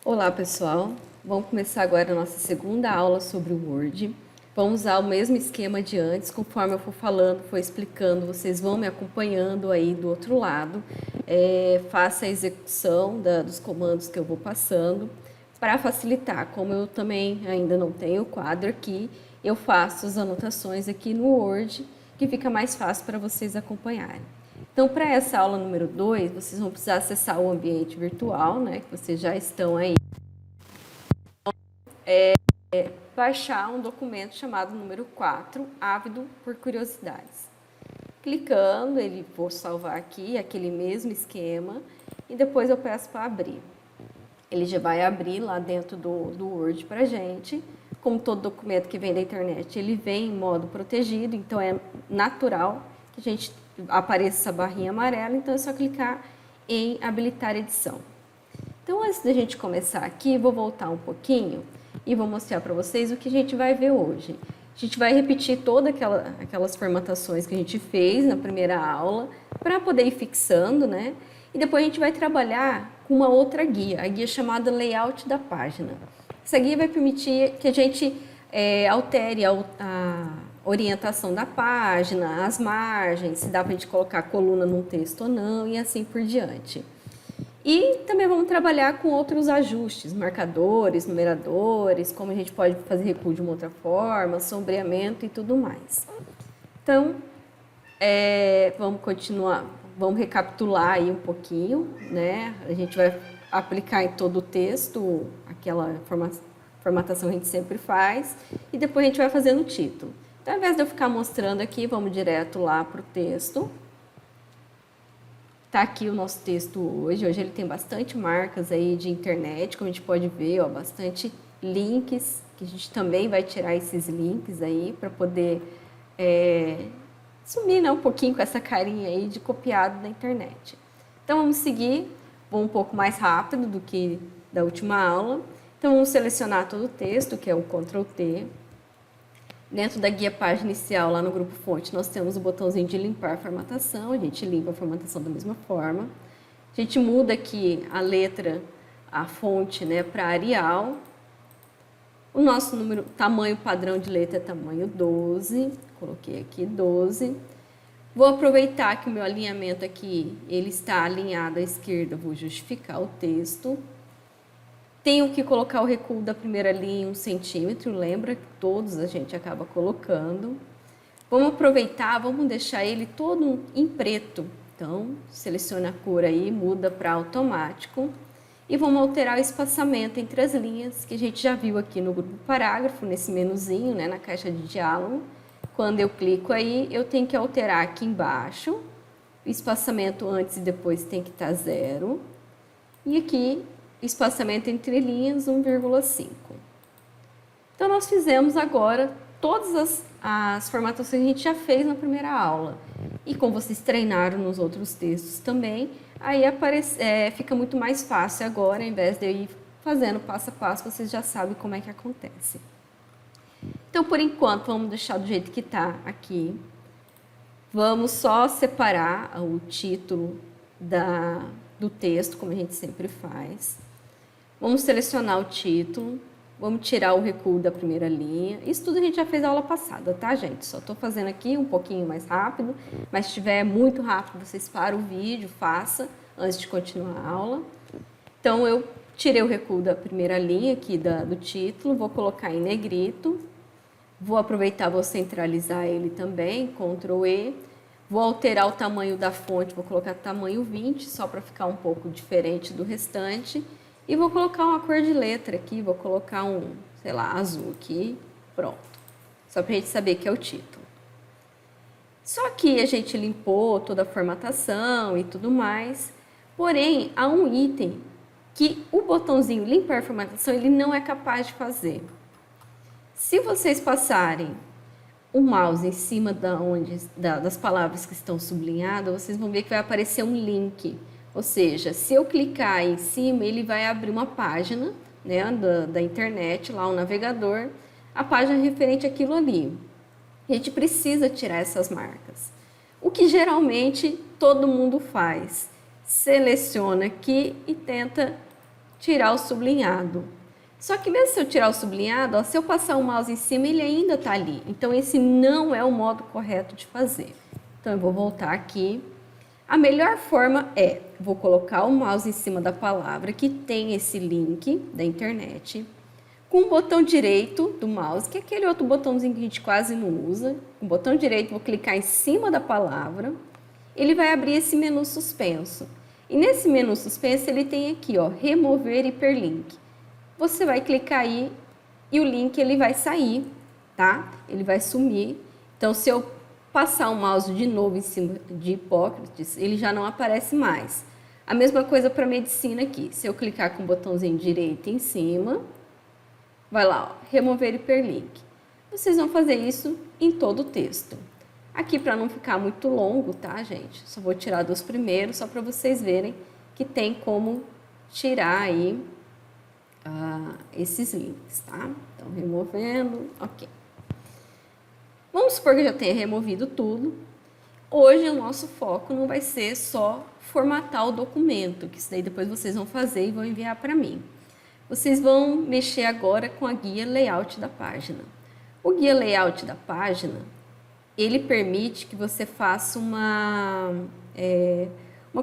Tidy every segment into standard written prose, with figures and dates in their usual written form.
Olá pessoal, vamos começar agora a nossa segunda aula sobre o Word. Vamos usar o mesmo esquema de antes, conforme eu for falando, for explicando, vocês vão me acompanhando aí do outro lado. Faça a execução dos comandos que eu vou passando. Para facilitar, como eu também ainda não tenho o quadro aqui, eu faço as anotações aqui no Word, que fica mais fácil para vocês acompanharem. Então, para essa aula número 2, vocês vão precisar acessar o ambiente virtual, né, que vocês já estão aí. Baixar um documento chamado número 4, Ávido por Curiosidades. Clicando, ele vou salvar aqui, aquele mesmo esquema, e depois eu peço para abrir. Ele já vai abrir lá dentro do Word para a gente. Como todo documento que vem da internet, ele vem em modo protegido, então é natural que a gente apareça essa barrinha amarela, então é só clicar em habilitar edição. Então, antes da gente começar aqui, vou voltar um pouquinho e vou mostrar para vocês o que a gente vai ver hoje. A gente vai repetir todas aquelas formatações que a gente fez na primeira aula, para poder ir fixando, né? E depois a gente vai trabalhar com uma outra guia, a guia chamada Layout da Página. Essa guia vai permitir que a gente altere a orientação da página, as margens, se dá para a gente colocar a coluna num texto ou não, e assim por diante. E também vamos trabalhar com outros ajustes, marcadores, numeradores, como a gente pode fazer recuo de uma outra forma, sombreamento e tudo mais. Então, vamos continuar, vamos recapitular aí um pouquinho, né? A gente vai aplicar em todo o texto aquela formatação que a gente sempre faz e depois a gente vai fazer no título. Então, ao invés de eu ficar mostrando aqui, vamos direto lá para o texto. Tá aqui o nosso texto hoje. Hoje ele tem bastante marcas aí de internet, como a gente pode ver, ó, bastante links, que a gente também vai tirar esses links aí para poder sumir, né, um pouquinho com essa carinha aí de copiado da internet. Então vamos seguir, vou um pouco mais rápido do que da última aula. Então vamos selecionar todo o texto, que é o Ctrl T. Dentro da guia página inicial, lá no grupo fonte, nós temos o botãozinho de limpar a formatação, a gente limpa a formatação da mesma forma. A gente muda aqui a letra, a fonte, né, para Arial. O nosso tamanho padrão de letra é tamanho 12, coloquei aqui 12. Vou aproveitar que o meu alinhamento aqui, ele está alinhado à esquerda, vou justificar o texto. Tenho que colocar o recuo da primeira linha em 1 centímetro, lembra que todos a gente acaba colocando. Vamos aproveitar, vamos deixar ele todo em preto. Então, seleciona a cor aí, muda para automático. E vamos alterar o espaçamento entre as linhas, que a gente já viu aqui no grupo parágrafo, nesse menuzinho, né, na caixa de diálogo. Quando eu clico aí, eu tenho que alterar aqui embaixo. O espaçamento antes e depois tem que estar 0. E aqui, espaçamento entre linhas 1,5. Então, nós fizemos agora todas as formatações que a gente já fez na primeira aula. E como vocês treinaram nos outros textos também, aí fica muito mais fácil agora, ao invés de eu ir fazendo passo a passo, vocês já sabem como é que acontece. Então, por enquanto, vamos deixar do jeito que está aqui. Vamos só separar o título do texto, como a gente sempre faz. Vamos selecionar o título, vamos tirar o recuo da primeira linha. Isso tudo a gente já fez na aula passada, tá, gente? Só estou fazendo aqui um pouquinho mais rápido, mas se estiver muito rápido, vocês param o vídeo, faça antes de continuar a aula. Então, eu tirei o recuo da primeira linha aqui do título, vou colocar em negrito. Vou aproveitar, vou centralizar ele também, Ctrl E. Vou alterar o tamanho da fonte, vou colocar tamanho 20, só para ficar um pouco diferente do restante. E vou colocar uma cor de letra aqui, vou colocar sei lá, azul aqui, pronto. Só para a gente saber que é o título. Só que a gente limpou toda a formatação e tudo mais, porém, há um item que o botãozinho limpar a formatação, ele não é capaz de fazer. Se vocês passarem o mouse em cima das palavras que estão sublinhadas, vocês vão ver que vai aparecer um link. Ou seja, se eu clicar em cima, ele vai abrir uma página, né, da internet, lá o navegador, a página referente àquilo ali. A gente precisa tirar essas marcas. O que geralmente todo mundo faz. Seleciona aqui e tenta tirar o sublinhado. Só que mesmo se eu tirar o sublinhado, ó, se eu passar o mouse em cima, ele ainda está ali. Então, esse não é o modo correto de fazer. Então, eu vou voltar aqui. A melhor forma é, vou colocar o mouse em cima da palavra que tem esse link da internet, com o botão direito do mouse, que é aquele outro botãozinho que a gente quase não usa. Com o botão direito, vou clicar em cima da palavra, ele vai abrir esse menu suspenso. E nesse menu suspenso, ele tem aqui, ó, remover hiperlink. Você vai clicar aí e o link ele vai sair, tá? Ele vai sumir. Então, se eu passar o mouse de novo em cima de Hipócrates, ele já não aparece mais. A mesma coisa para medicina aqui. Se eu clicar com o botãozinho direito em cima, vai lá, ó, remover hiperlink. Vocês vão fazer isso em todo o texto. Aqui, para não ficar muito longo, tá, gente? Só vou tirar dos primeiros, só para vocês verem que tem como tirar aí esses links, tá? Então, removendo, ok. Vamos supor que eu já tenha removido tudo. Hoje, o nosso foco não vai ser só formatar o documento, que isso daí depois vocês vão fazer e vão enviar para mim. Vocês vão mexer agora com a guia layout da página. O guia layout da página, ele permite que você faça uma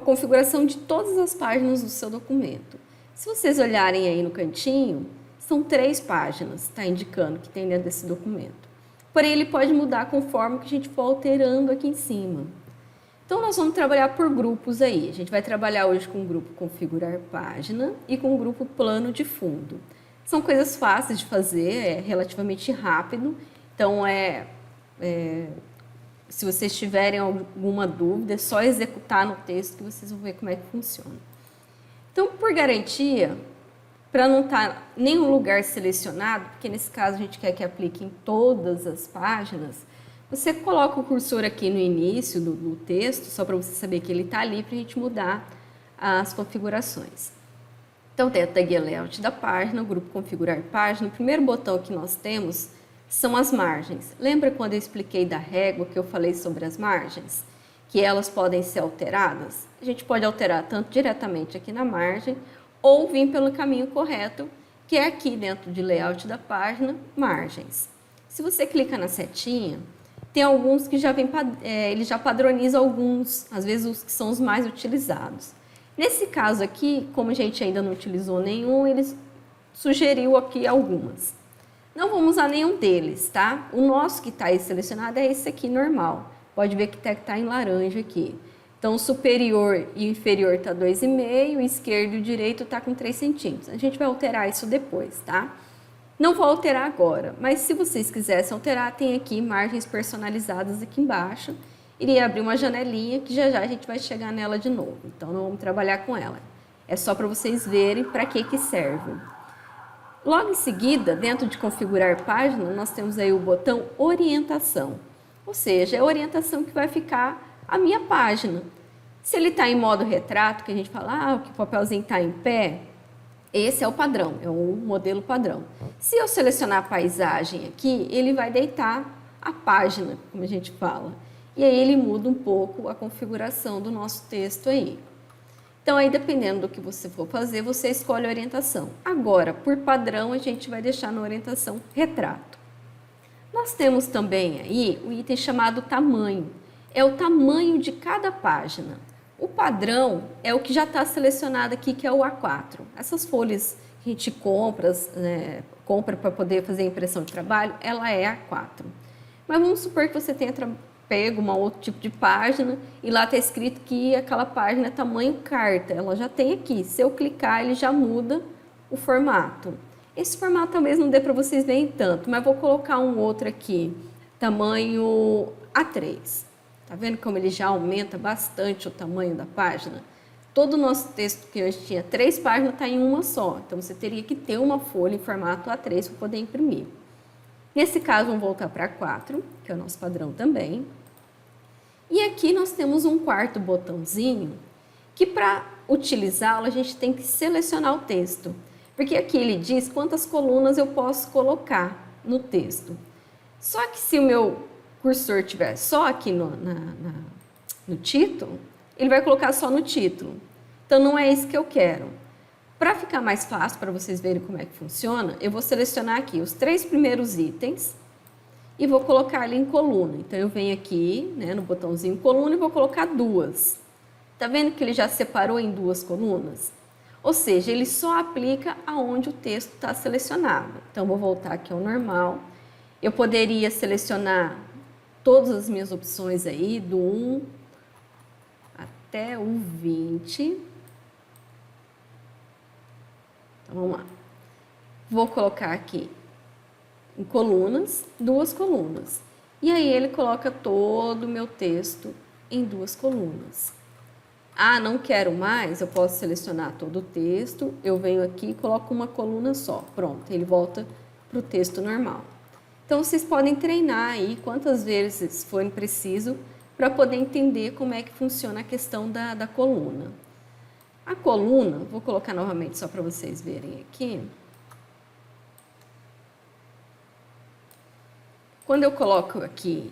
configuração de todas as páginas do seu documento. Se vocês olharem aí no cantinho, são 3 páginas, está indicando que tem dentro desse documento. Porém, ele pode mudar conforme que a gente for alterando aqui em cima. Então, nós vamos trabalhar por grupos aí. A gente vai trabalhar hoje com o grupo configurar página e com o grupo plano de fundo. São coisas fáceis de fazer, é relativamente rápido. Então, se vocês tiverem alguma dúvida, é só executar no texto que vocês vão ver como é que funciona. Então, por garantia, para não estar nenhum lugar selecionado, porque nesse caso a gente quer que aplique em todas as páginas, você coloca o cursor aqui no início do texto, só para você saber que ele está ali, para a gente mudar as configurações. Então, dentro da guia layout da página, o grupo configurar página, o primeiro botão que nós temos são as margens. Lembra quando eu expliquei da régua que eu falei sobre as margens? Que elas podem ser alteradas? A gente pode alterar tanto diretamente aqui na margem, ou vir pelo caminho correto, que é aqui dentro de layout da página, margens. Se você clica na setinha, tem alguns que já vem, ele já padroniza alguns, às vezes os que são os mais utilizados. Nesse caso aqui, como a gente ainda não utilizou nenhum, ele sugeriu aqui algumas. Não vamos usar nenhum deles, tá? O nosso que está aí selecionado é esse aqui, normal. Pode ver que está em laranja aqui. Então, o superior e o inferior está 2,5, o esquerdo e o direito está com 3 centímetros. A gente vai alterar isso depois, tá? Não vou alterar agora, mas se vocês quisessem alterar, tem aqui margens personalizadas aqui embaixo. Iria abrir uma janelinha que já a gente vai chegar nela de novo. Então, não vamos trabalhar com ela. É só para vocês verem para que serve. Logo em seguida, dentro de configurar página, nós temos aí o botão orientação. Ou seja, é a orientação que vai ficar a minha página. Se ele está em modo retrato, que a gente fala, que o papelzinho está em pé, esse é o padrão, é o modelo padrão. Se eu selecionar a paisagem aqui, ele vai deitar a página, como a gente fala. E aí ele muda um pouco a configuração do nosso texto aí. Então, aí dependendo do que você for fazer, você escolhe a orientação. Agora, por padrão, a gente vai deixar na orientação retrato. Nós temos também aí o item chamado tamanho. É o tamanho de cada página. O padrão é o que já está selecionado aqui, que é o A4. Essas folhas que a gente compra para poder fazer a impressão de trabalho, ela é A4. Mas vamos supor que você tenha pego um outro tipo de página e lá está escrito que aquela página é tamanho carta. Ela já tem aqui. Se eu clicar, ele já muda o formato. Esse formato talvez não dê para vocês verem tanto, mas vou colocar um outro aqui, tamanho A3. Tá vendo como ele já aumenta bastante o tamanho da página? Todo o nosso texto que hoje tinha 3 páginas está em uma só. Então, você teria que ter uma folha em formato A3 para poder imprimir. Nesse caso, vamos voltar para A4, que é o nosso padrão também. E aqui nós temos um quarto botãozinho, que para utilizá-lo, a gente tem que selecionar o texto. Porque aqui ele diz quantas colunas eu posso colocar no texto. Só que se o meu cursor estiver só aqui no título, ele vai colocar só no título. Então, não é isso que eu quero. Para ficar mais fácil, para vocês verem como é que funciona, eu vou selecionar aqui os 3 primeiros itens e vou colocar ele em coluna. Então, eu venho aqui, né, no botãozinho coluna e vou colocar 2. Tá vendo que ele já separou em 2 colunas? Ou seja, ele só aplica aonde o texto está selecionado. Então, vou voltar aqui ao normal. Eu poderia selecionar todas as minhas opções aí, do 1 até o 20. Então, vamos lá. Vou colocar aqui em colunas, 2 colunas. E aí ele coloca todo o meu texto em 2 colunas. Ah, não quero mais, eu posso selecionar todo o texto, eu venho aqui e coloco uma coluna só. Pronto, ele volta para o texto normal. Então, vocês podem treinar aí quantas vezes for preciso para poder entender como é que funciona a questão da coluna. A coluna, vou colocar novamente só para vocês verem aqui. Quando eu coloco aqui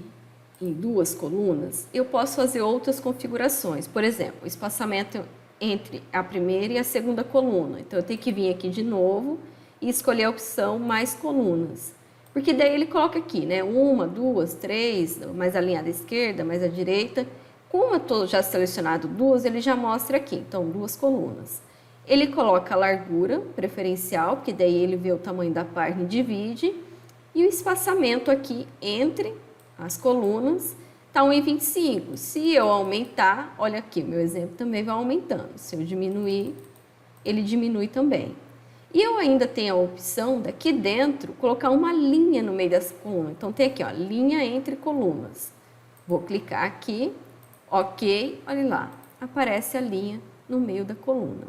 em 2 colunas, eu posso fazer outras configurações. Por exemplo, o espaçamento entre a primeira e a segunda coluna. Então, eu tenho que vir aqui de novo e escolher a opção mais colunas. Porque daí ele coloca aqui, né? 1, 2, 3, mais alinhada à esquerda, mais à direita. Como eu estou já selecionado 2, ele já mostra aqui. Então, 2 colunas. Ele coloca a largura preferencial, que daí ele vê o tamanho da página e divide. E o espaçamento aqui entre as colunas está 1,25. Se eu aumentar, olha aqui, meu exemplo também vai aumentando. Se eu diminuir, ele diminui também. E eu ainda tenho a opção daqui dentro colocar uma linha no meio das colunas. Então tem aqui, ó, linha entre colunas. Vou clicar aqui, ok, olha lá, aparece a linha no meio da coluna.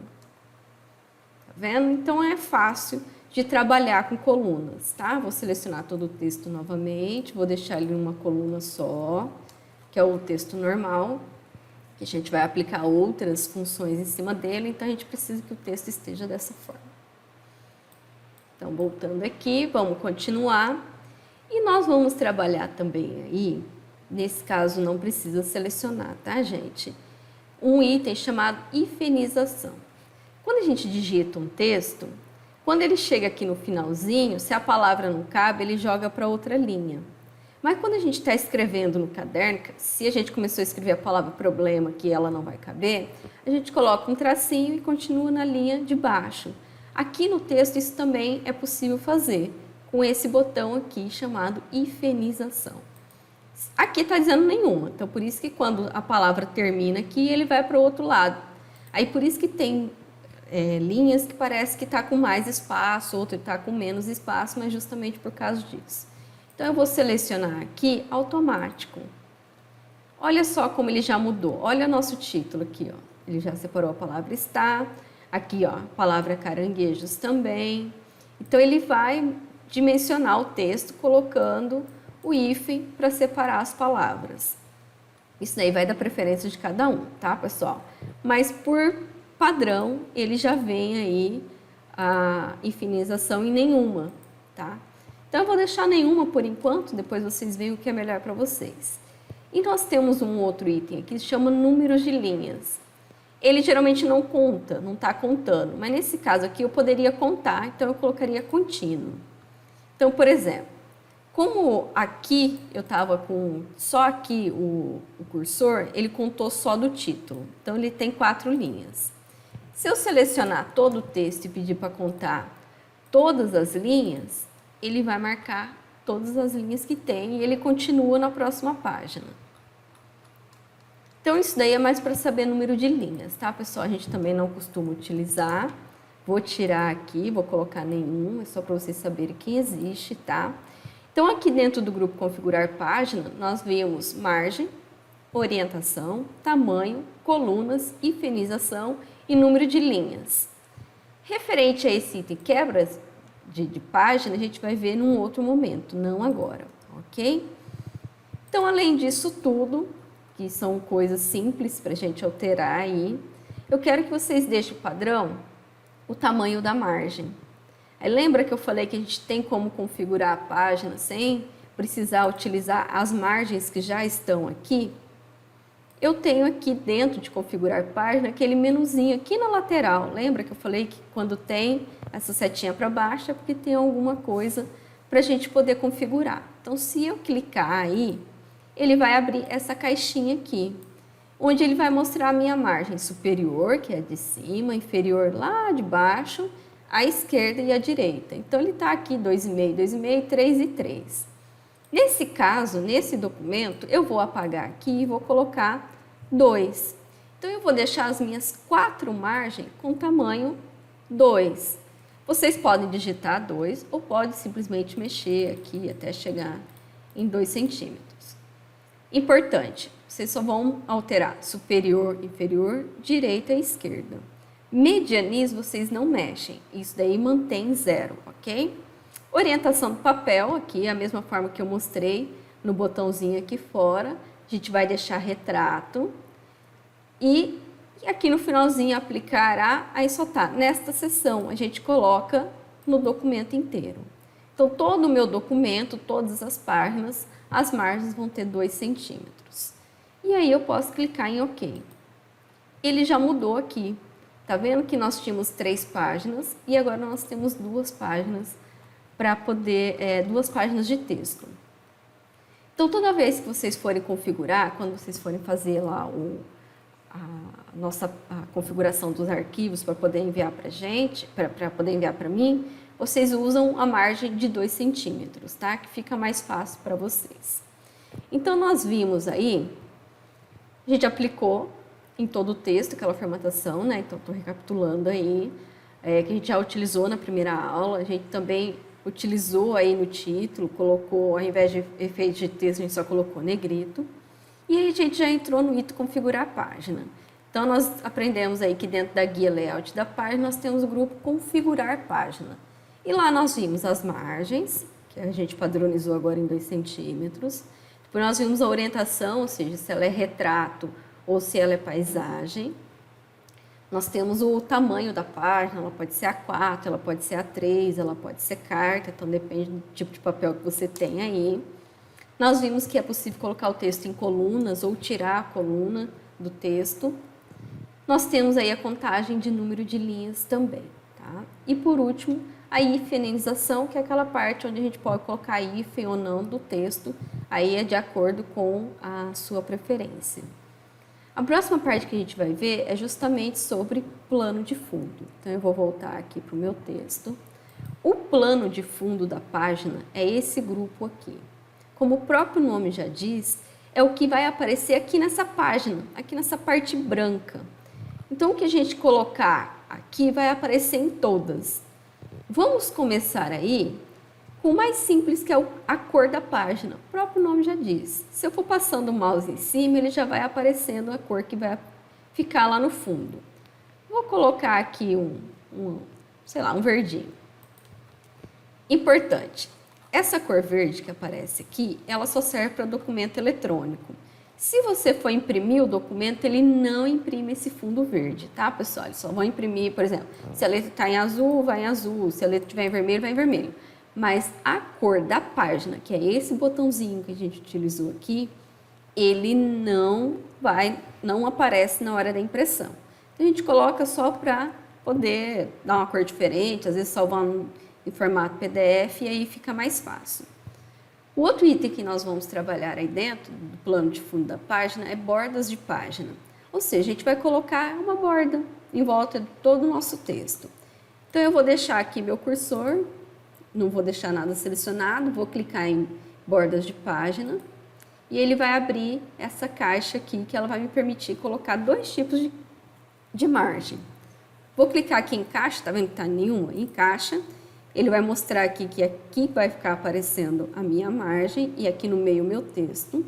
Tá vendo? Então é fácil de trabalhar com colunas, tá? Vou selecionar todo o texto novamente, vou deixar ele em uma coluna só, que é o texto normal, que a gente vai aplicar outras funções em cima dele, então a gente precisa que o texto esteja dessa forma. Então, voltando aqui, vamos continuar. E nós vamos trabalhar também aí, nesse caso não precisa selecionar, tá, gente? Um item chamado hifenização. Quando a gente digita um texto, quando ele chega aqui no finalzinho, se a palavra não cabe, ele joga para outra linha. Mas quando a gente está escrevendo no caderno, se a gente começou a escrever a palavra problema, que ela não vai caber, a gente coloca um tracinho e continua na linha de baixo. Aqui no texto isso também é possível fazer, com esse botão aqui chamado hifenização. Aqui está dizendo nenhuma, então por isso que quando a palavra termina aqui, ele vai para o outro lado. Aí por isso que tem linhas que parece que está com mais espaço, outro está com menos espaço, mas justamente por causa disso. Então, eu vou selecionar aqui automático. Olha só como ele já mudou. Olha o nosso título aqui, ó. Ele já separou a palavra está. Aqui, ó, a palavra caranguejos também. Então, ele vai dimensionar o texto colocando o hífen para separar as palavras. Isso daí vai da preferência de cada um, tá, pessoal? Mas por padrão, ele já vem aí a hifenização em nenhuma, tá? Então, eu vou deixar nenhuma por enquanto, depois vocês veem o que é melhor para vocês. E nós temos um outro item aqui que se chama números de linhas. Ele geralmente não conta, não está contando, mas nesse caso aqui eu poderia contar, então eu colocaria contínuo. Então, por exemplo, como aqui eu estava com só aqui o cursor, ele contou só do título, então ele tem 4 linhas. Se eu selecionar todo o texto e pedir para contar todas as linhas, ele vai marcar todas as linhas que tem e ele continua na próxima página. Então, isso daí é mais para saber número de linhas, tá, pessoal? A gente também não costuma utilizar. Vou tirar aqui, vou colocar nenhum, é só para vocês saberem que existe, tá? Então, aqui dentro do grupo configurar página, nós vemos margem, orientação, tamanho, colunas, hifenização e número de linhas. Referente a esse item quebras de página, a gente vai ver num outro momento, não agora, ok? Então, além disso tudo, que são coisas simples para a gente alterar aí, eu quero que vocês deixem o padrão, o tamanho da margem. Aí, lembra que eu falei que a gente tem como configurar a página sem precisar utilizar as margens que já estão aqui? eu tenho aqui dentro de configurar página, aquele menuzinho aqui na lateral. Lembra que eu falei que quando tem essa setinha para baixo é porque tem alguma coisa para a gente poder configurar. Então, se eu clicar aí, ele vai abrir essa caixinha aqui, onde ele vai mostrar a minha margem superior, que é de cima, inferior lá de baixo, a esquerda e a direita. Então, ele está aqui 2,5, 2,5, 3 e 3. Nesse caso, nesse documento, eu vou apagar aqui e vou colocar 2. Então, eu vou deixar as minhas 4 margens com tamanho 2. Vocês podem digitar 2 ou pode simplesmente mexer aqui até chegar em 2 centímetros. Importante, vocês só vão alterar superior, inferior, direita e esquerda. Medianismo vocês não mexem, isso daí mantém 0, ok? Orientação do papel, aqui a mesma forma que eu mostrei no botãozinho aqui fora, a gente vai deixar retrato e aqui no finalzinho aplicará, aí só tá nesta seção, a gente coloca no documento inteiro. Então todo o meu documento, todas as páginas, as margens vão ter 2 centímetros. E aí eu posso clicar em OK. Ele já mudou aqui. Tá vendo que nós tínhamos 3 páginas e agora nós temos 2 páginas para poder, 2 páginas de texto. Então, toda vez que vocês forem configurar, quando vocês forem fazer lá a configuração dos arquivos para poder enviar para a gente, para poder enviar para mim, vocês usam a margem de 2 centímetros, tá? Que fica mais fácil para vocês. Então, nós vimos aí, a gente aplicou em todo o texto aquela formatação, né? Então, estou recapitulando aí, que a gente já utilizou na primeira aula, a gente também utilizou aí no título, colocou, ao invés de efeito de texto, a gente só colocou negrito. E aí a gente já entrou no item configurar a página. Então, nós aprendemos aí que dentro da guia layout da página, nós temos o grupo configurar página. E lá nós vimos as margens, que a gente padronizou agora em 2 centímetros. Depois nós vimos a orientação, ou seja, se ela é retrato ou se ela é paisagem. Nós temos o tamanho da página, ela pode ser A4, ela pode ser A3, ela pode ser carta, então depende do tipo de papel que você tem aí. Nós vimos que é possível colocar o texto em colunas ou tirar a coluna do texto. Nós temos aí a contagem de número de linhas também, tá? E por último, a hifenização, que é aquela parte onde a gente pode colocar hífen ou não do texto, aí é de acordo com a sua preferência. A próxima parte que a gente vai ver é justamente sobre plano de fundo. Então, eu vou voltar aqui para o meu texto. O plano de fundo da página é esse grupo aqui. Como o próprio nome já diz, é o que vai aparecer aqui nessa página, aqui nessa parte branca. Então, o que a gente colocar aqui vai aparecer em todas. Vamos começar aí com o mais simples, que é a cor da página. O próprio nome já diz. Se eu for passando o mouse em cima, ele já vai aparecendo a cor que vai ficar lá no fundo. Vou colocar aqui sei lá, um verdinho. Importante. Essa cor verde que aparece aqui, ela só serve para documento eletrônico. Se você for imprimir o documento, ele não imprime esse fundo verde, tá, pessoal? Eles só vão imprimir, por exemplo, se a letra está em azul, vai em azul. Se a letra estiver em vermelho, vai em vermelho. Mas a cor da página, que é esse botãozinho que a gente utilizou aqui, ele não aparece na hora da impressão. Então, a gente coloca só para poder dar uma cor diferente, às vezes salvar em formato PDF e aí fica mais fácil. O outro item que nós vamos trabalhar aí dentro do plano de fundo da página é bordas de página. Ou seja, a gente vai colocar uma borda em volta de todo o nosso texto. Então, eu vou deixar aqui meu cursor, não vou deixar nada selecionado, vou clicar em bordas de página e ele vai abrir essa caixa aqui que ela vai me permitir colocar 2 tipos de margem. Vou clicar aqui em caixa, tá vendo que tá nenhuma? Em caixa, ele vai mostrar aqui que aqui vai ficar aparecendo a minha margem e aqui no meio o meu texto.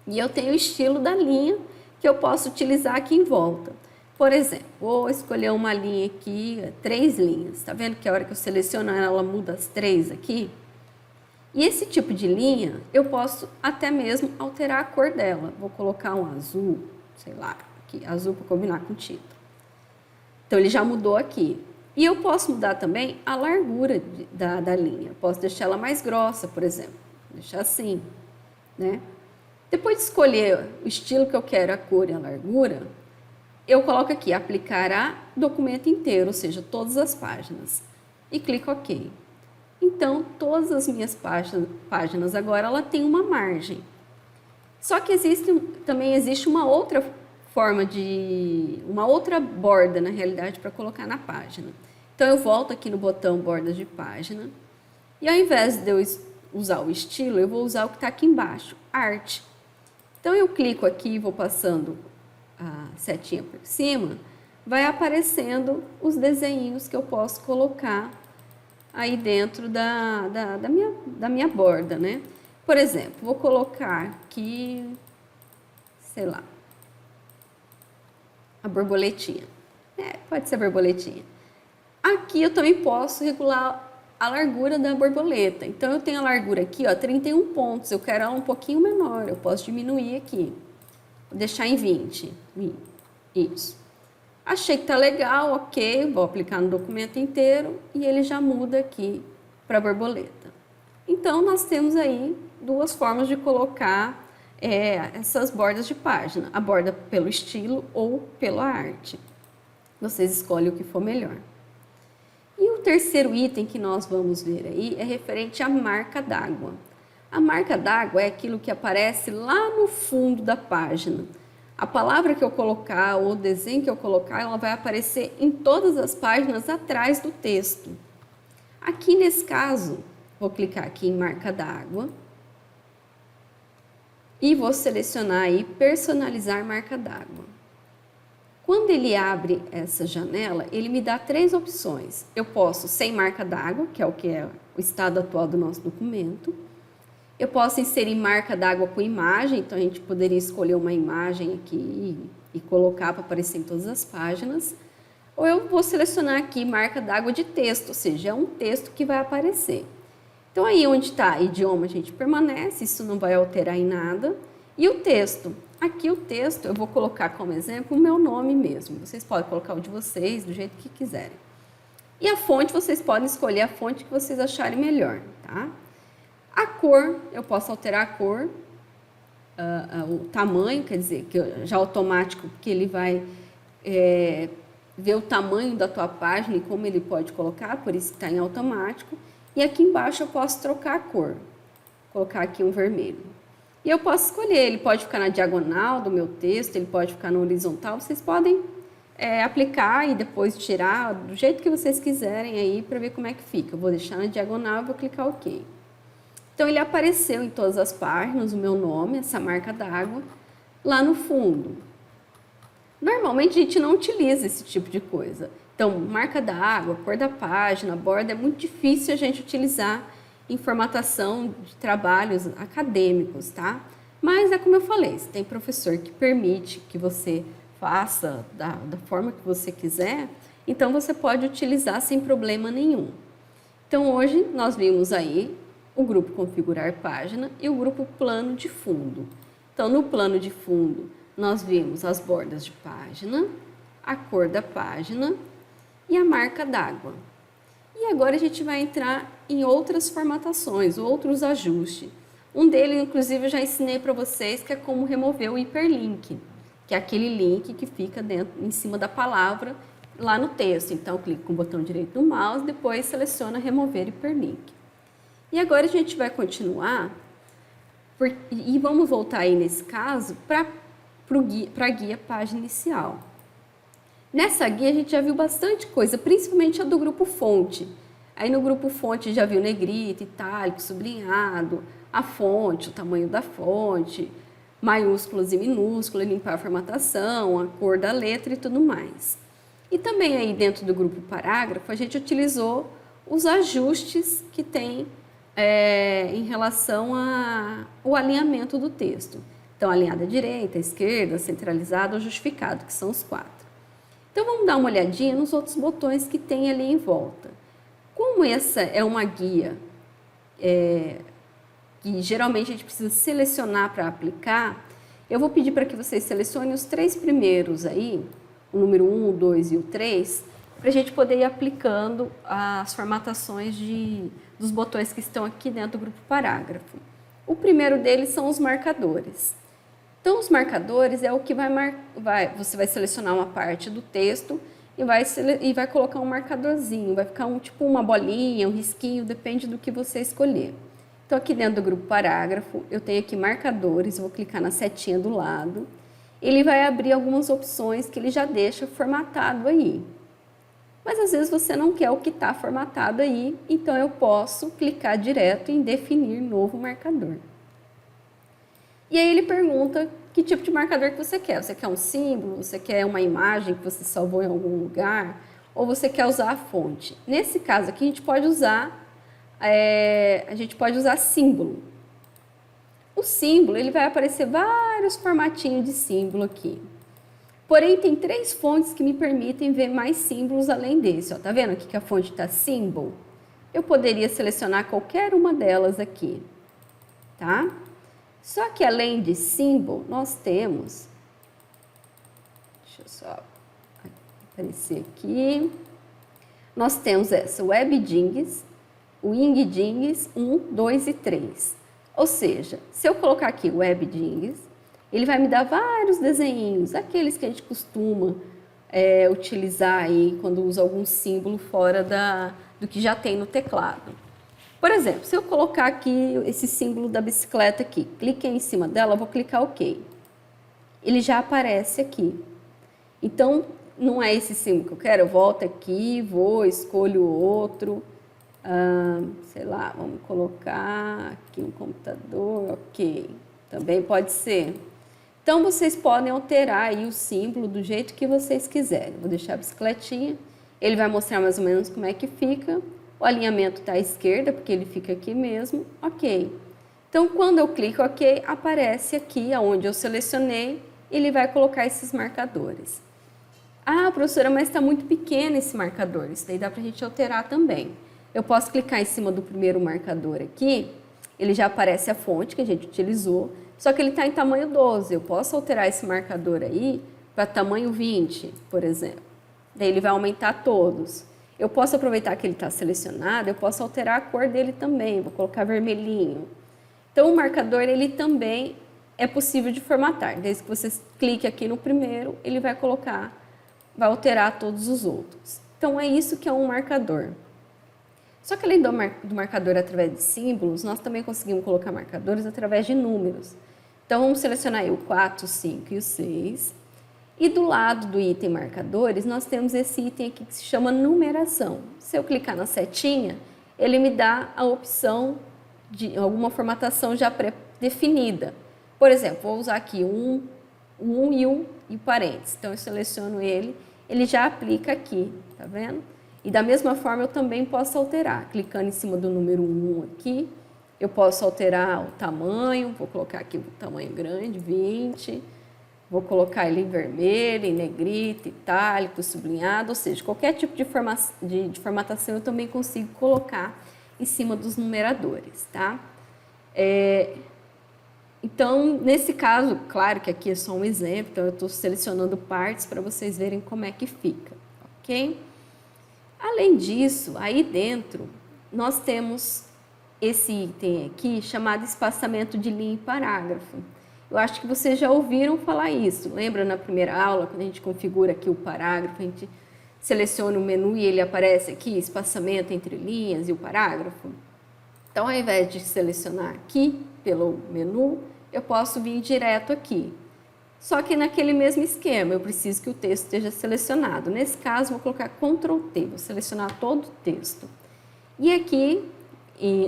E eu tenho o estilo da linha que eu posso utilizar aqui em volta. Por exemplo, vou escolher uma linha aqui, 3 linhas. Tá vendo que a hora que eu selecionar ela muda as 3 aqui? E esse tipo de linha, eu posso até mesmo alterar a cor dela. Vou colocar um azul, sei lá, aqui, azul para combinar com tinta. Então, ele já mudou aqui. E eu posso mudar também a largura da linha. Eu posso deixar ela mais grossa, por exemplo. Deixar assim, né? Depois de escolher o estilo que eu quero, a cor e a largura, eu coloco aqui, aplicar a documento inteiro, ou seja, todas as páginas. E clico OK. Então, todas as minhas páginas agora, ela tem uma margem. Só que também existe uma outra forma uma outra borda, na realidade, para colocar na página. Então, eu volto aqui no botão bordas de página. E ao invés de eu usar o estilo, eu vou usar o que está aqui embaixo, arte. Então, eu clico aqui e vou passando a setinha por cima, vai aparecendo os desenhinhos que eu posso colocar aí dentro da minha borda, né? Por exemplo, vou colocar aqui, sei lá, a borboletinha. Pode ser a borboletinha. Aqui eu também posso regular a largura da borboleta. Então, eu tenho a largura aqui, ó, 31 pontos. Eu quero ela um pouquinho menor, eu posso diminuir aqui. Vou deixar em 20. Isso. Achei que tá legal, ok. Vou aplicar no documento inteiro e ele já muda aqui para borboleta. Então, nós temos aí duas formas de colocar essas bordas de página. A borda pelo estilo ou pela arte. Vocês escolhem o que for melhor. E o terceiro item que nós vamos ver aí é referente à marca d'água. A marca d'água é aquilo que aparece lá no fundo da página. A palavra que eu colocar ou o desenho que eu colocar, ela vai aparecer em todas as páginas atrás do texto. Aqui nesse caso, vou clicar aqui em marca d'água e vou selecionar aí personalizar marca d'água. Quando ele abre essa janela, ele me dá três opções. Eu posso sem marca d'água, que é o estado atual do nosso documento. Eu posso inserir marca d'água com imagem, então a gente poderia escolher uma imagem aqui e colocar para aparecer em todas as páginas. Ou eu vou selecionar aqui marca d'água de texto, ou seja, é um texto que vai aparecer. Então aí onde está idioma a gente permanece, isso não vai alterar em nada. E o texto? Aqui o texto eu vou colocar como exemplo o meu nome mesmo. Vocês podem colocar o de vocês do jeito que quiserem. E a fonte, vocês podem escolher a fonte que vocês acharem melhor, tá? A cor, eu posso alterar a cor, o tamanho, quer dizer, que já automático, porque ele vai ver o tamanho da tua página e como ele pode colocar, por isso que está em automático. E aqui embaixo eu posso trocar a cor, colocar aqui um vermelho. E eu posso escolher, ele pode ficar na diagonal do meu texto, ele pode ficar na horizontal, vocês podem aplicar e depois tirar do jeito que vocês quiserem aí para ver como é que fica. Eu vou deixar na diagonal e vou clicar OK. Então, ele apareceu em todas as páginas, o meu nome, essa marca d'água, lá no fundo. Normalmente, a gente não utiliza esse tipo de coisa. Então, marca d'água, cor da página, borda, é muito difícil a gente utilizar em formatação de trabalhos acadêmicos, tá? Mas é como eu falei, se tem professor que permite que você faça da forma que você quiser, então você pode utilizar sem problema nenhum. Então, hoje nós vimos aí o grupo configurar página e o grupo plano de fundo. Então, no plano de fundo, nós vimos as bordas de página, a cor da página e a marca d'água. E agora a gente vai entrar em outras formatações, outros ajustes. Um deles, inclusive, eu já ensinei para vocês, que é como remover o hiperlink, que é aquele link que fica em cima da palavra lá no texto. Então, eu clico com o botão direito do mouse, depois seleciona remover hiperlink. E agora a gente vai continuar e vamos voltar aí nesse caso para a guia página inicial. Nessa guia a gente já viu bastante coisa, principalmente a do grupo fonte. Aí no grupo fonte já viu negrito, itálico, sublinhado, a fonte, o tamanho da fonte, maiúsculas e minúsculas, limpar a formatação, a cor da letra e tudo mais. E também aí dentro do grupo parágrafo a gente utilizou os ajustes que tem em relação ao alinhamento do texto. Então, alinhado à direita, à esquerda, centralizado ou justificado, que são os 4. Então, vamos dar uma olhadinha nos outros botões que tem ali em volta. Como essa é uma guia que geralmente a gente precisa selecionar para aplicar, eu vou pedir para que vocês selecionem os 3 primeiros aí, o número 1, o 2 e o 3, para a gente poder ir aplicando as formatações dos botões que estão aqui dentro do grupo parágrafo. O primeiro deles são os marcadores. Então, os marcadores é o que você vai selecionar uma parte do texto e vai colocar um marcadorzinho, vai ficar tipo uma bolinha, um risquinho, depende do que você escolher. Então, aqui dentro do grupo parágrafo, eu tenho aqui marcadores, vou clicar na setinha do lado. Ele vai abrir algumas opções que ele já deixa formatado aí. Mas às vezes você não quer o que está formatado aí, então eu posso clicar direto em definir novo marcador. E aí ele pergunta que tipo de marcador que você quer. Você quer um símbolo, você quer uma imagem que você salvou em algum lugar, ou você quer usar a fonte. Nesse caso aqui a gente pode usar símbolo. O símbolo, ele vai aparecer vários formatinhos de símbolo aqui. Porém, tem 3 fontes que me permitem ver mais símbolos além desse. Ó, tá vendo aqui que a fonte está symbol? Eu poderia selecionar qualquer uma delas aqui, tá? Só que além de symbol, nós temos... Deixa eu só aparecer aqui. Nós temos essa WebDings, o WingDings 1, 2 e 3. Ou seja, se eu colocar aqui WebDings, ele vai me dar vários desenhinhos, aqueles que a gente costuma utilizar aí quando usa algum símbolo fora do que já tem no teclado. Por exemplo, se eu colocar aqui esse símbolo da bicicleta aqui, cliquei em cima dela, vou clicar OK. Ele já aparece aqui. Então, não é esse símbolo que eu quero, eu volto aqui, escolho outro. Sei lá, vamos colocar aqui um computador, OK. Também pode ser. Então, vocês podem alterar aí o símbolo do jeito que vocês quiserem. Vou deixar a bicicletinha, ele vai mostrar mais ou menos como é que fica. O alinhamento está à esquerda, porque ele fica aqui mesmo, OK. Então, quando eu clico OK, aparece aqui onde eu selecionei, ele vai colocar esses marcadores. Ah, professora, mas está muito pequeno esse marcador, isso daí dá para a gente alterar também. Eu posso clicar em cima do primeiro marcador aqui, ele já aparece a fonte que a gente utilizou, só que ele está em tamanho 12. Eu posso alterar esse marcador aí para tamanho 20, por exemplo. Daí ele vai aumentar todos. Eu posso aproveitar que ele está selecionado, eu posso alterar a cor dele também, vou colocar vermelhinho. Então o marcador ele também é possível de formatar. Desde que você clique aqui no primeiro, ele vai alterar todos os outros. Então é isso que é um marcador. Só que além do marcador através de símbolos, nós também conseguimos colocar marcadores através de números. Então, vamos selecionar aí o 4, o 5 e o 6. E do lado do item marcadores, nós temos esse item aqui que se chama numeração. Se eu clicar na setinha, ele me dá a opção de alguma formatação já pré-definida. Por exemplo, vou usar aqui um e o parênteses. Então, eu seleciono ele já aplica aqui, tá vendo? E da mesma forma eu também posso alterar, clicando em cima do número 1 aqui, eu posso alterar o tamanho, vou colocar aqui o tamanho grande, 20, vou colocar ele em vermelho, em negrito, itálico, sublinhado, ou seja, qualquer tipo de formatação eu também consigo colocar em cima dos numeradores, tá? Então, nesse caso, claro que aqui é só um exemplo, então eu estou selecionando partes para vocês verem como é que fica, ok? Além disso, aí dentro, nós temos esse item aqui chamado espaçamento de linha e parágrafo. Eu acho que vocês já ouviram falar isso. Lembra na primeira aula, quando a gente configura aqui o parágrafo, a gente seleciona o menu e ele aparece aqui, espaçamento entre linhas e o parágrafo? Então, ao invés de selecionar aqui pelo menu, eu posso vir direto aqui. Só que naquele mesmo esquema, eu preciso que o texto esteja selecionado. Nesse caso, vou colocar Ctrl T, vou selecionar todo o texto. E aqui,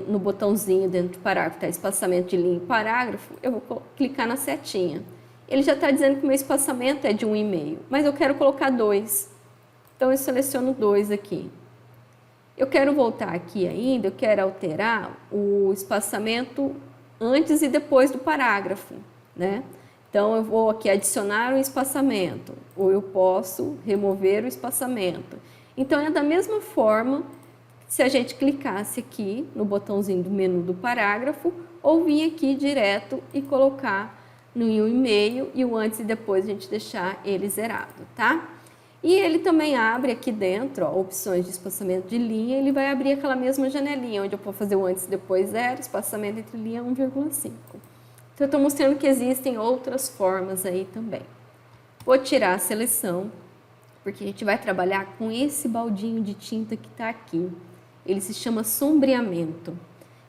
no botãozinho dentro do parágrafo, está espaçamento de linha e parágrafo, eu vou clicar na setinha. Ele já está dizendo que o meu espaçamento é de 1,5, mas eu quero colocar 2. Então, eu seleciono 2 aqui. Eu quero voltar aqui ainda, eu quero alterar o espaçamento antes e depois do parágrafo, né? Então, eu vou aqui adicionar um espaçamento, ou eu posso remover o espaçamento. Então, é da mesma forma se a gente clicasse aqui no botãozinho do menu do parágrafo, ou vir aqui direto e colocar no 1,5 e o antes e depois a gente deixar ele zerado, tá? E ele também abre aqui dentro, ó, opções de espaçamento de linha, ele vai abrir aquela mesma janelinha, onde eu vou fazer o antes e depois 0, espaçamento entre linha 1,5. Então, eu estou mostrando que existem outras formas aí também. Vou tirar a seleção, porque a gente vai trabalhar com esse baldinho de tinta que está aqui. Ele se chama sombreamento.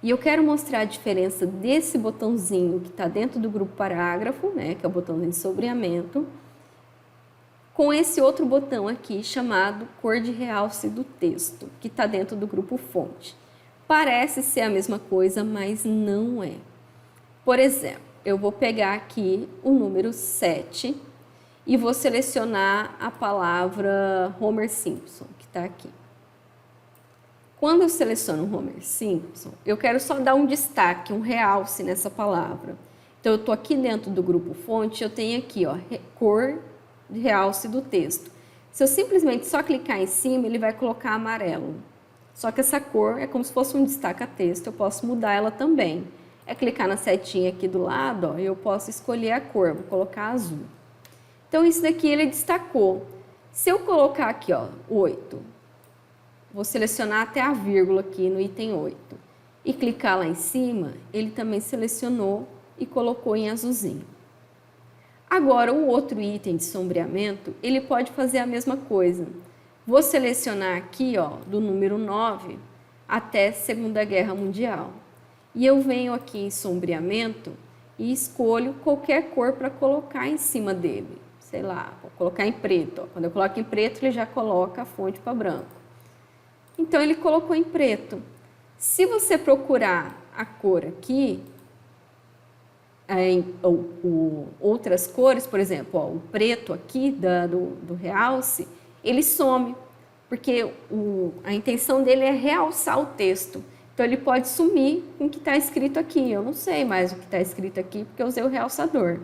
E eu quero mostrar a diferença desse botãozinho que está dentro do grupo parágrafo, né, que é o botãozinho de sombreamento, com esse outro botão aqui chamado cor de realce do texto, que está dentro do grupo fonte. Parece ser a mesma coisa, mas não é. Por exemplo, eu vou pegar aqui o número 7 e vou selecionar a palavra Homer Simpson, que está aqui. Quando eu seleciono Homer Simpson, eu quero só dar um destaque, um realce nessa palavra. Então, eu estou aqui dentro do grupo fonte, eu tenho aqui, ó, cor de realce do texto. Se eu simplesmente só clicar em cima, ele vai colocar amarelo. Só que essa cor é como se fosse um destaca-texto, eu posso mudar ela também. É clicar na setinha aqui do lado, ó, eu posso escolher a cor, vou colocar azul. Então, isso daqui ele destacou. Se eu colocar aqui, ó, 8, vou selecionar até a vírgula aqui no item 8 e clicar lá em cima, ele também selecionou e colocou em azulzinho. Agora, o outro item de sombreamento, ele pode fazer a mesma coisa. Vou selecionar aqui, ó, do número 9 até Segunda Guerra Mundial. E eu venho aqui em sombreamento e escolho qualquer cor para colocar em cima dele. Sei lá, vou colocar em preto. Ó. Quando eu coloco em preto, ele já coloca a fonte para branco. Então, ele colocou em preto. Se você procurar a cor aqui, outras cores, por exemplo, ó, o preto aqui do realce, ele some, porque a intenção dele é realçar o texto. Então, ele pode sumir com o que está escrito aqui. Eu não sei mais o que está escrito aqui, porque eu usei o realçador.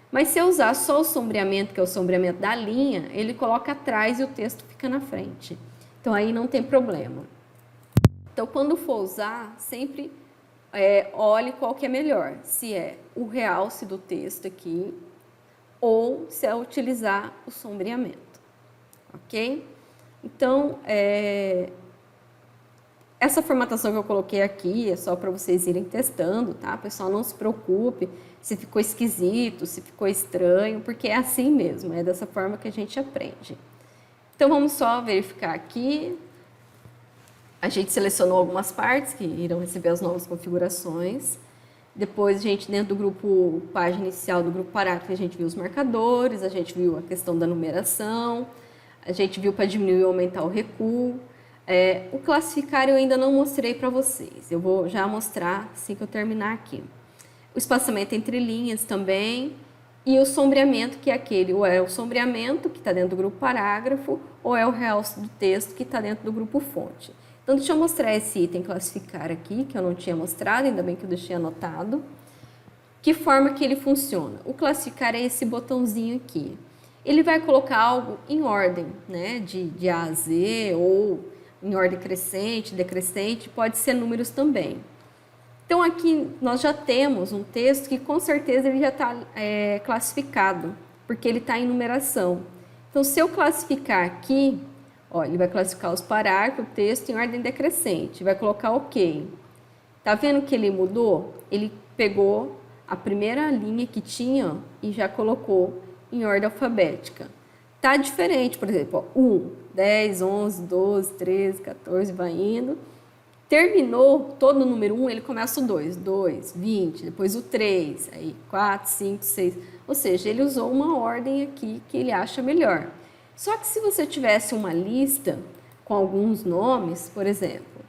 Mas se eu usar só o sombreamento, que é o sombreamento da linha, ele coloca atrás e o texto fica na frente. Então, aí não tem problema. Então, quando for usar, sempre olhe qual que é melhor. Se é o realce do texto aqui ou se é utilizar o sombreamento. Ok? Então, essa formatação que eu coloquei aqui é só para vocês irem testando, tá? Pessoal, não se preocupe se ficou esquisito, se ficou estranho, porque é assim mesmo, é dessa forma que a gente aprende. Então, vamos só verificar aqui. A gente selecionou algumas partes que irão receber as novas configurações. Depois, a gente, dentro do grupo página inicial do grupo parágrafo, a gente viu os marcadores, a gente viu a questão da numeração, a gente viu para diminuir e aumentar o recuo. O classificar eu ainda não mostrei para vocês, eu vou já mostrar assim que eu terminar aqui. O espaçamento entre linhas também, e o sombreamento, que é aquele, ou é o sombreamento que está dentro do grupo parágrafo, ou é o realce do texto que está dentro do grupo fonte. Então, deixa eu mostrar esse item classificar aqui, que eu não tinha mostrado, ainda bem que eu deixei anotado. Que forma que ele funciona? O classificar é esse botãozinho aqui. Ele vai colocar algo em ordem, né, de A a Z, ou em ordem crescente, decrescente, pode ser números também. Então, aqui nós já temos um texto que com certeza ele já está classificado, porque ele está em numeração. Então, se eu classificar aqui, ó, ele vai classificar os parágrafos, o texto em ordem decrescente, vai colocar OK. Tá vendo que ele mudou? Ele pegou a primeira linha que tinha e já colocou em ordem alfabética. Tá diferente, por exemplo, ó, 1, 10, 11, 12, 13, 14, vai indo. Terminou todo o número 1, ele começa o 2, 20, depois o 3, aí 4, 5, 6. Ou seja, ele usou uma ordem aqui que ele acha melhor. Só que se você tivesse uma lista com alguns nomes, por exemplo,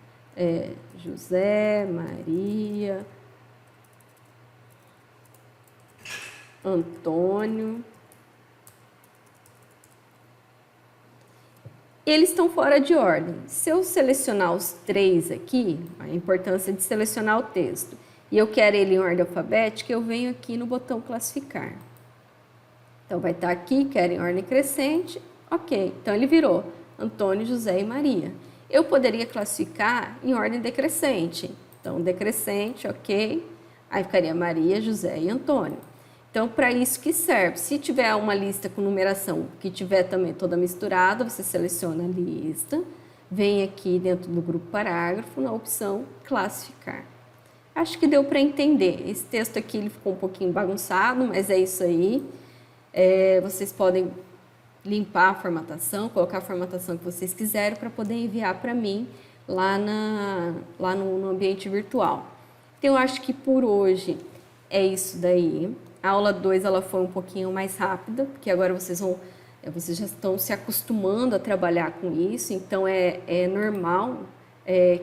José, Maria, Antônio, eles estão fora de ordem. Se eu selecionar os 3 aqui, a importância de selecionar o texto, e eu quero ele em ordem alfabética, eu venho aqui no botão classificar. Então, vai estar aqui, quero em ordem crescente, ok. Então, ele virou Antônio, José e Maria. Eu poderia classificar em ordem decrescente. Então, decrescente, ok. Aí ficaria Maria, José e Antônio. Então, para isso que serve. Se tiver uma lista com numeração que tiver também toda misturada, você seleciona a lista, vem aqui dentro do grupo parágrafo, na opção classificar. Acho que deu para entender. Esse texto aqui ele ficou um pouquinho bagunçado, mas é isso aí. Vocês podem limpar a formatação, colocar a formatação que vocês quiserem para poder enviar para mim lá no ambiente virtual. Então, eu acho que por hoje é isso daí. A aula 2 ela foi um pouquinho mais rápida, porque agora vocês já estão se acostumando a trabalhar com isso, então é normal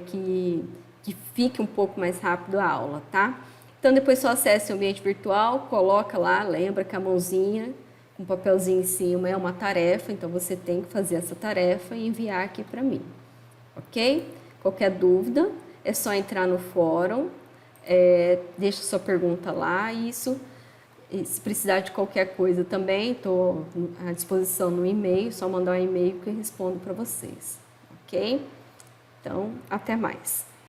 que fique um pouco mais rápido a aula, tá? Então, depois só acesse o ambiente virtual, coloca lá, lembra que a mãozinha com um papelzinho em cima é uma tarefa, então você tem que fazer essa tarefa e enviar aqui para mim, ok? Qualquer dúvida, é só entrar no fórum, deixa sua pergunta lá, e se precisar de qualquer coisa também, estou à disposição no e-mail, só mandar um e-mail que eu respondo para vocês, ok? Então, até mais.